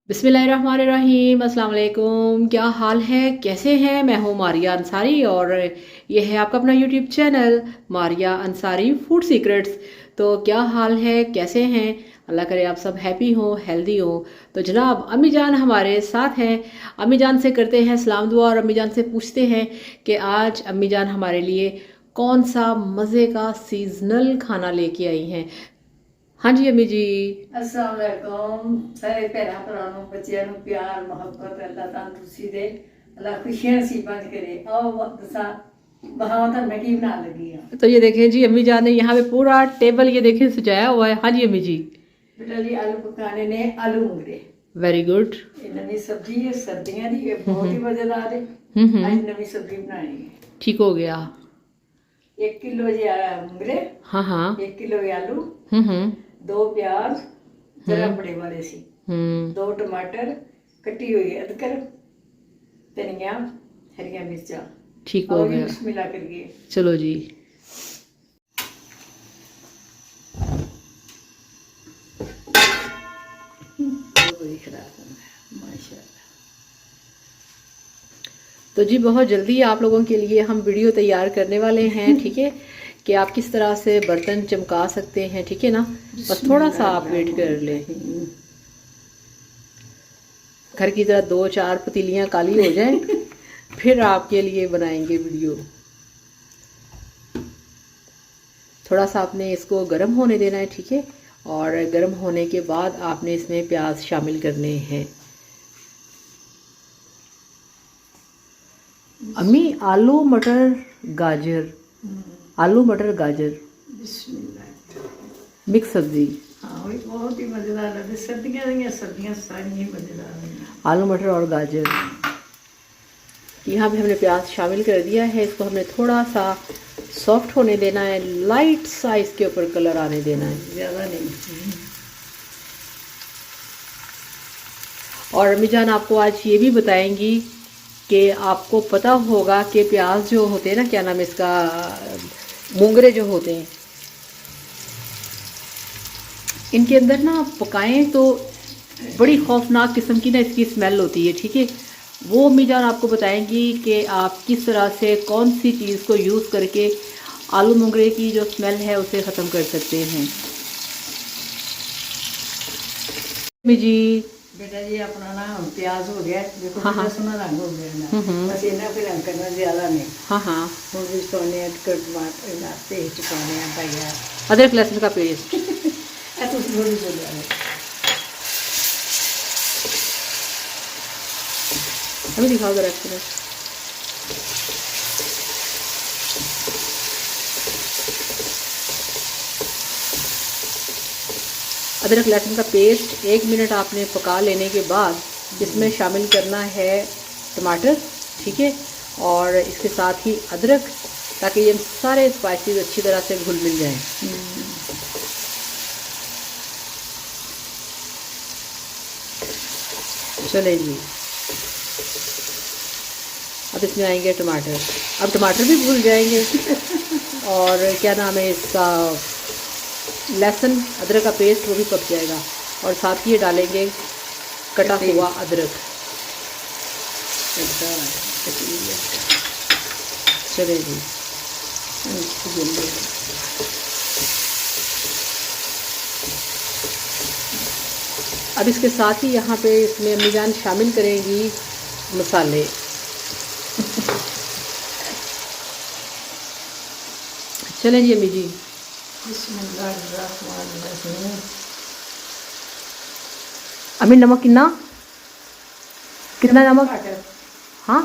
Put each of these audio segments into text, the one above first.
बिस्मिल्लाहिर्रहमानिर्रहीम, अस्सलाम वालेकुम। क्या हाल है, कैसे हैं? मैं हूँ मारिया अंसारी और ये है आपका अपना YouTube channel Maria Ansari food secrets. तो क्या हाल है, कैसे हैं? अल्लाह करे आप सब हैप्पी हो, हेल्दी हो। तो जनाब अम्मी जान हमारे साथ हैं। अम्मी जान से करते हैं सलाम दुआ और अम्मी जान से पूछते हैं कि आज अम्मी जान हमारे लिए कौन सा मज़े का सीजनल खाना लेके आई हैं। हाँ जी अम्मी जी। अस्सलाम वालेकुम सारे भैन भरावां नूं बच्चियां नूं प्यार मुहब्बत अल्लाह तंदुरुस्ती दे अल्लाह खुशियां नसीबां च करे। आओ दसा बहाओ तो मैं की बनाने लगी हाँ। तो ये देखें जी अम्मी जान ने यहाँ पे पूरा टेबल ये देखें सजाया हुआ है। हाँ जी अम्मी जी। बेटा जी आलू पकाने ने आलू मुंगरे वेरी गुड। ये नवी सब्जी है सर्दियां दी ये बहुत ही मजेदार है। आज नवी सब्जी बनानी है। ठीक हो गया। 1 किलो जी मुंगरे, हाँ हाँ। 1 किलो आलू, हम्म 2 प्याज जरा बड़े वाले सी, हम्म 2 टमाटर, कटी हुई अदरक, धनिया, हरिया मिर्चा। ठीक हो और ये गया। बिस्मिल्लाह करिए। चलो जी। माशाल्लाह। तो जी बहुत जल्दी आप लोगों के लिए हम वीडियो तैयार करने वाले हैं, ठीक है, कि आप किस तरह से बर्तन चमका सकते हैं, ठीक है ना। बस थोड़ा सा आप वेट कर लें। घर की तरह 2-4 पतीलियाँ काली हो जाएं फिर आपके लिए बनाएंगे वीडियो। थोड़ा सा आपने इसको गर्म होने देना है, ठीक है, और गर्म होने के बाद आपने इसमें प्याज शामिल करने हैं। अम्मी आलू मटर गाजर, आलू मटर गाजर बिस्मिल्लाह। मिक्स सब्जी। हाँ वही बहुत ही मज़ेदार है। सर्दियाँ दी सब्जियाँ सारी ही मज़ेदार हैं। आलू मटर और गाजर। यहाँ पे हमने प्याज शामिल कर दिया है। इसको हमने थोड़ा सा सॉफ्ट होने देना है, लाइट सा इसके ऊपर कलर आने देना है, ज़्यादा नहीं। और अम्मी जान आपको आज ये भी बताएंगी कि आपको पता होगा कि प्याज जो होते हैं ना, क्या नाम है इसका, मोंगरे जो होते हैं, इनके अंदर ना पकाएं तो बड़ी खौफनाक किस्म की ना इसकी स्मेल होती है, ठीक है। वो अम्मी जान आपको बताएंगी कि आप किस तरह से कौन सी चीज़ को यूज़ करके आलू मोंगरे की जो स्मेल है उसे ख़त्म कर सकते हैं। अम्मी जी। बेटा जी अपना ना प्याज हो गया, देखो हाँ, कितना हाँ। सोना रंग हो गया ना। बस इन्ना फिर रंग करना ज़्यादा नहीं। हाँ हाँ। हम भी सोने टमाटर नाते चुकाने पाइया अदरक लहसुन का पेस्ट। तो थोड़ी बोल रहा है। अभी दिखाओ जरा इसको। अदरक लहसुन का पेस्ट 1 मिनट आपने पका लेने के बाद इसमें शामिल करना है टमाटर, ठीक है, और इसके साथ ही अदरक, ताकि ये सारे स्पाइसेस अच्छी तरह से घुल मिल जाएं। चलें जी। अब इसमें आएंगे टमाटर। अब टमाटर भी भूल जाएंगे और क्या नाम है इसका, लहसुन अदरक का पेस्ट वो भी पक जाएगा, और साथ ही ये डालेंगे कटा हुआ अदरक। चले जी। अब इसके साथ ही यहाँ पे इसमें अम्मी जान शामिल करेंगी मसाले। चलें जी अम्मी जी। अम्मी नमक कितना कितना नमक? हाँ,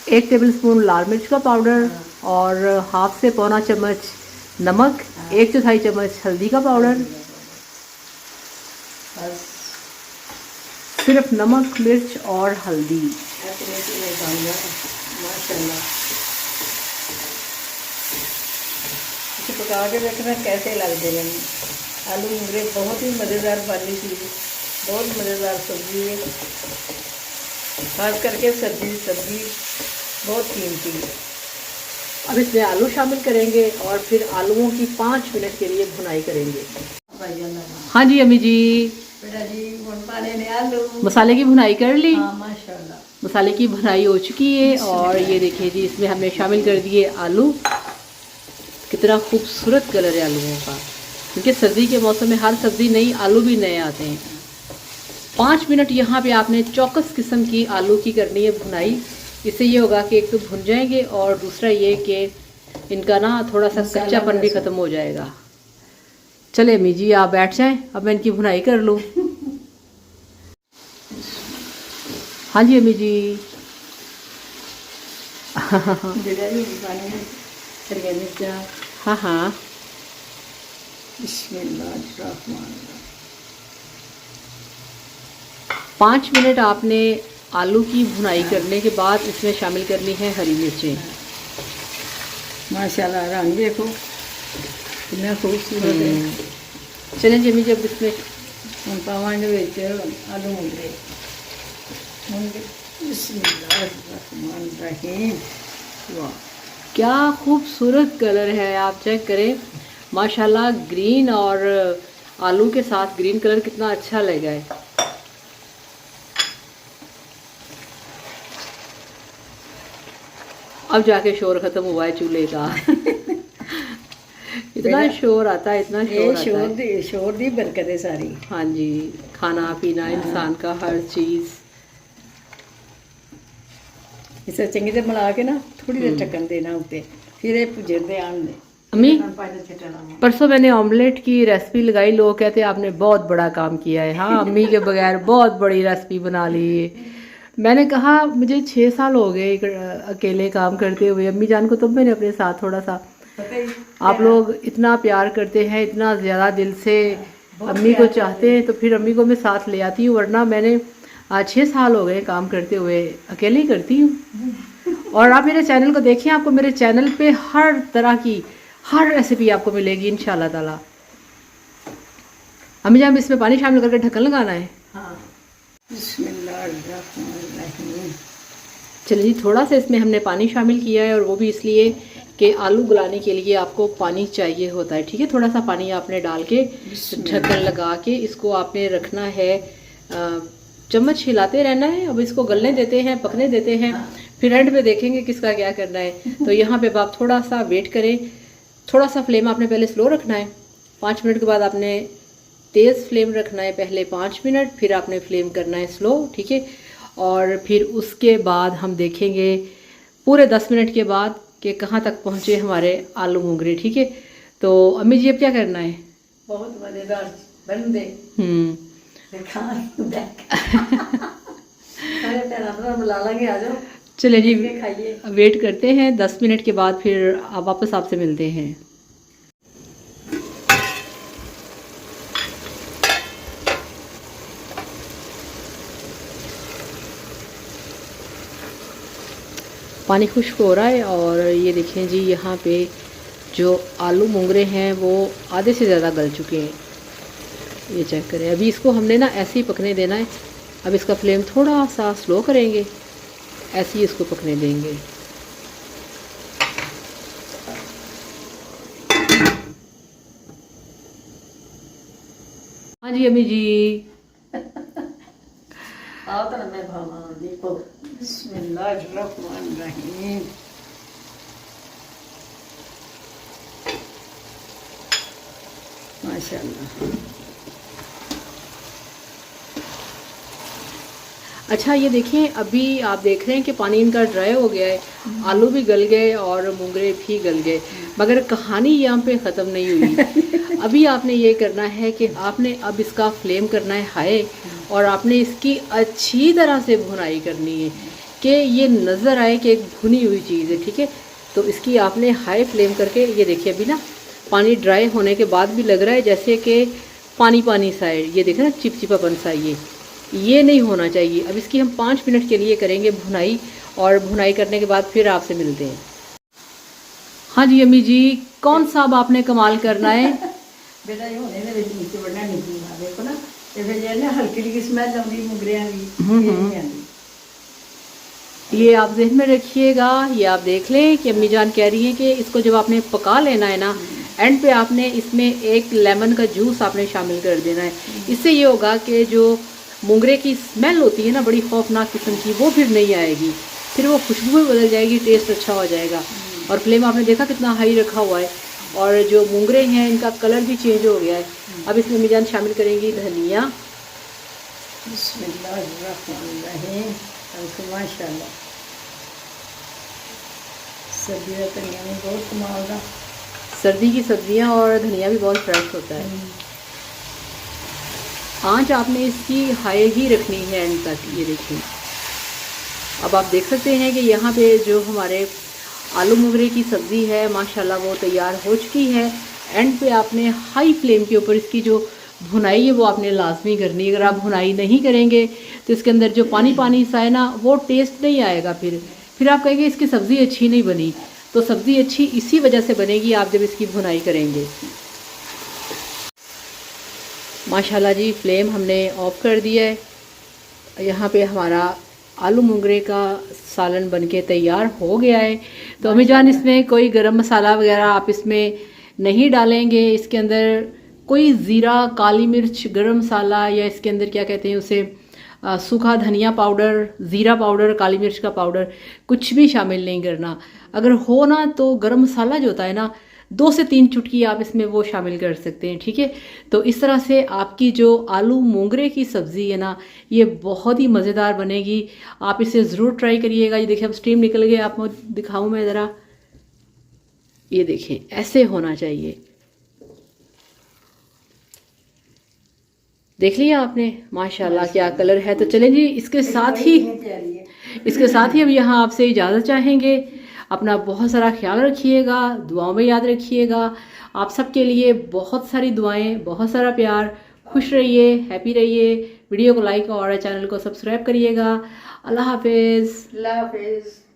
1 टेबल स्पून लाल मिर्च का पाउडर और हाफ से पौना चम्मच नमक, 1/4 चम्मच हल्दी का पाउडर। सिर्फ नमक मिर्च और हल्दी। माशाल्लाह पका के देखना कैसे लगते हैं। आलू मुंगरे बहुत ही मज़ेदार वाली चीज़, बहुत मज़ेदार सब्जी है, खास करके सब्जी बहुत कीमती है। अब इसमें आलू शामिल करेंगे और फिर आलूओं की 5 मिनट के लिए भुनाई करेंगे। फ्राई करना। हाँ जी अम्मी जी, बेटा जी हुन पाने ने आलू। मसाले की भुनाई कर ली। हाँ माशाल्लाह। मसाले की भुनाई हो चुकी है और ये देखिए जी इसमें हमने शामिल कर दिए आलू। कितना खूबसूरत कलर है आलूओं का, क्योंकि सर्दी के मौसम में हर सब्जी नई, आलू भी नए आते हैं। 5 मिनट यहाँ पे आपने चौकस किस्म की आलू की करनी है भुनाई। इससे ये होगा कि एक तो भुन जाएंगे और दूसरा ये कि इनका ना थोड़ा सा कच्चापन भी ख़त्म हो जाएगा। चले अम्मी जी आप बैठ जाएं, अब मैं इनकी भुनाई कर लूँ। हाँ जी अम्मी जी। बेटा जी पाने में खड़िया मिर्चा। हाँ हाँ। बिस्मिल्लाहिर्रहमानिर्रहीम। 5 मिनट आपने आलू की भुनाई करने के बाद इसमें शामिल करनी है हरी मिर्चें। माशाल्लाह रंग देखो कितना खूबसूरत है। चलें जी अम्मी जी, अब इसमें हम पावांगे विच आलू मुंगरे। बिस्मिल्लाहिर्रहमानिर्रहीम। वाह क्या खूबसूरत कलर है, आप चेक करें माशाल्लाह। ग्रीन और आलू के साथ ग्रीन कलर कितना अच्छा लगा है। अब जाके शोर खत्म हुआ है चूल्हे का। इतना शोर आता है, इतना शोर आता है। शोर दी बरकत है सारी। हाँ जी, खाना पीना इंसान का हर चीज़। इसे चंगी तरह मिला के ना थोड़ी देर ढक्कन देना उत्ते, फिर ये भुजते आन दे। अम्मी परसों मैंने ऑमलेट की रेसिपी लगाई, लोग कहते हैं आपने बहुत बड़ा काम किया है। हाँ अम्मी के बगैर बहुत बड़ी रेसिपी बना ली है। मैंने कहा मुझे 6 साल हो गए अकेले काम करते हुए, अम्मी जान को तो मैंने अपने साथ थोड़ा सा, आप लोग इतना प्यार करते हैं, इतना ज़्यादा दिल से अम्मी को चाहते हैं, तो फिर अम्मी को मैं साथ ले आती हूँ। वरना मैंने आज 6 साल हो गए काम करते हुए, अकेले ही करती हूँ। और आप मेरे चैनल को देखिए, आपको मेरे चैनल पे हर तरह की हर रेसिपी आपको मिलेगी इंशाल्लाह ताला। अम्मी जान इसमें पानी शामिल करके ढक्कन लगाना है। हाँ। बिस्मिल्लाहिर्रहमानिर्रहीम। चलिए जी, थोड़ा सा इसमें हमने पानी शामिल किया है और वो भी इसलिए कि आलू गलाने के लिए आपको पानी चाहिए होता है। ठीक है, थोड़ा सा पानी आपने डाल के ढक्कन लगा के इसको आपने रखना है, चम्मच हिलाते रहना है। अब इसको गलने देते हैं, पकने देते हैं, फिर एंड पे देखेंगे किसका क्या करना है। तो यहाँ पे आप थोड़ा सा वेट करें, थोड़ा सा फ्लेम आपने पहले स्लो रखना है। 5 मिनट के बाद आपने तेज़ फ्लेम रखना है पहले 5 मिनट, फिर आपने फ्लेम करना है स्लो। ठीक है, और फिर उसके बाद हम देखेंगे पूरे 10 मिनट के बाद कि कहाँ तक पहुँचे हमारे आलू मुंगरे। ठीक है, तो अम्मी जी अब क्या करना है? बहुत मज़ेदार बन दे। चले जी वेट करते हैं 10 मिनट के बाद, फिर वापस आपसे मिलते हैं। पानी खुश्क हो रहा है और ये देखें जी यहाँ पे जो आलू मुंगरे हैं वो आधे से ज़्यादा गल चुके हैं। ये चेक करें, अभी इसको हमने ना ऐसे ही पकने देना है। अब इसका फ्लेम थोड़ा सा स्लो करेंगे, ऐसे ही इसको पकने देंगे। हाँ जी अम्मी जी। आओ तो मैं भामा देखो। बिस्मिल्लाहिर्रहमानिर्रहीम। माशाल्लाह। अच्छा ये देखें, अभी आप देख रहे हैं कि पानी इनका ड्राई हो गया है, आलू भी गल गए और मुंगरे भी गल गए, मगर कहानी यहाँ पे ख़त्म नहीं हुई। अभी आपने ये करना है कि आपने अब इसका फ्लेम करना है हाई, और आपने इसकी अच्छी तरह से भुनाई करनी है कि ये नज़र आए कि एक भुनी हुई चीज़ है। ठीक है, तो इसकी आपने हाई फ्लेम करके, ये देखिए अभी ना पानी ड्राई होने के बाद भी लग रहा है जैसे कि पानी पानी सा है। ये देखें ना चिपचिपापन सा, ये नहीं होना चाहिए। अब इसकी हम 5 मिनट के लिए करेंगे भुनाई, और भुनाई करने के बाद फिर आपसे मिलते हैं। हाँ जी अम्मी जी, कौन सा अब आपने कमाल करना है? बेटा ये होने दे विच नीचे बढ़ना नहीं ना, देखो ना ये फिर ये ना हल्की हल्की स्मेल आउंदी मुंगरियां दी, ये नहीं आंदी। ये आप ज़हन में रखिएगा, ये आप देख लें कि अम्मी जान कह रही हैं कि इसको जब आपने पका लेना है ना, एंड पे आपने इसमें एक लेमन का जूस आपने शामिल कर देना है। इससे ये होगा कि जो मोंगरे की स्मेल होती है ना बड़ी खौफनाक किस्म की, वो फिर नहीं आएगी, फिर वो खुशबू भी बदल जाएगी, टेस्ट अच्छा हो जाएगा। और फ्लेम आपने देखा कितना हाई रखा हुआ है, और जो मोंगरे हैं इनका कलर भी चेंज हो गया है। अब इसमें अम्मी जान शामिल करेंगी धनिया। बिस्मिल्लाहिर्रहमानिर्रहीम। माशाल्लाह सर्दी का धनिया में बहुत कमाल का, सर्दी की सब्जियां और धनिया भी बहुत फ्रेश होता है। आंच आपने इसकी हाई ही रखनी है एंड तक। ये देखिए, अब आप देख सकते हैं कि यहाँ पे जो हमारे आलू मोगरे की सब्ज़ी है माशाल्लाह वो तैयार हो चुकी है। एंड पे आपने हाई फ्लेम के ऊपर इसकी जो भुनाई है वो आपने लाजमी करनी है। अगर आप भुनाई नहीं करेंगे तो इसके अंदर जो पानी पानी सा है ना वो टेस्ट नहीं आएगा। फिर आप कहेंगे इसकी सब्ज़ी अच्छी नहीं बनी। तो सब्ज़ी अच्छी इसी वजह से बनेगी आप जब इसकी भुनाई करेंगे। माशाल्लाह जी, फ्लेम हमने ऑफ कर दिया है। यहाँ पे हमारा आलू मोगरे का सालन बनके तैयार हो गया है। तो अम्मी जान इसमें कोई गरम मसाला वगैरह आप इसमें नहीं डालेंगे। इसके अंदर कोई ज़ीरा, काली मिर्च, गरम मसाला या इसके अंदर क्या कहते हैं उसे सूखा धनिया पाउडर, ज़ीरा पाउडर, काली मिर्च का पाउडर कुछ भी शामिल नहीं करना। अगर हो ना तो गरम मसाला जो होता है ना 2 से 3 चुटकी आप इसमें वो शामिल कर सकते हैं, ठीक है। तो इस तरह से आपकी जो आलू मोगरे की सब्ज़ी है ना ये बहुत ही मज़ेदार बनेगी। आप इसे ज़रूर ट्राई करिएगा। ये देखिए अब स्टीम निकल गया, आपको दिखाऊं मैं ज़रा। ये देखें ऐसे होना चाहिए। देख लिया आपने माशाल्लाह क्या कलर है। तो चलें जी, इसके साथ ही अब यहाँ आपसे इजाज़त चाहेंगे। अपना बहुत सारा ख्याल रखिएगा, दुआओं में याद रखिएगा। आप सबके लिए बहुत सारी दुआएं, बहुत सारा प्यार। खुश रहिए, हैप्पी रहिए। वीडियो को लाइक और चैनल को सब्सक्राइब करिएगा। अल्लाह हाफिज़। अल्लाह हाफिज़।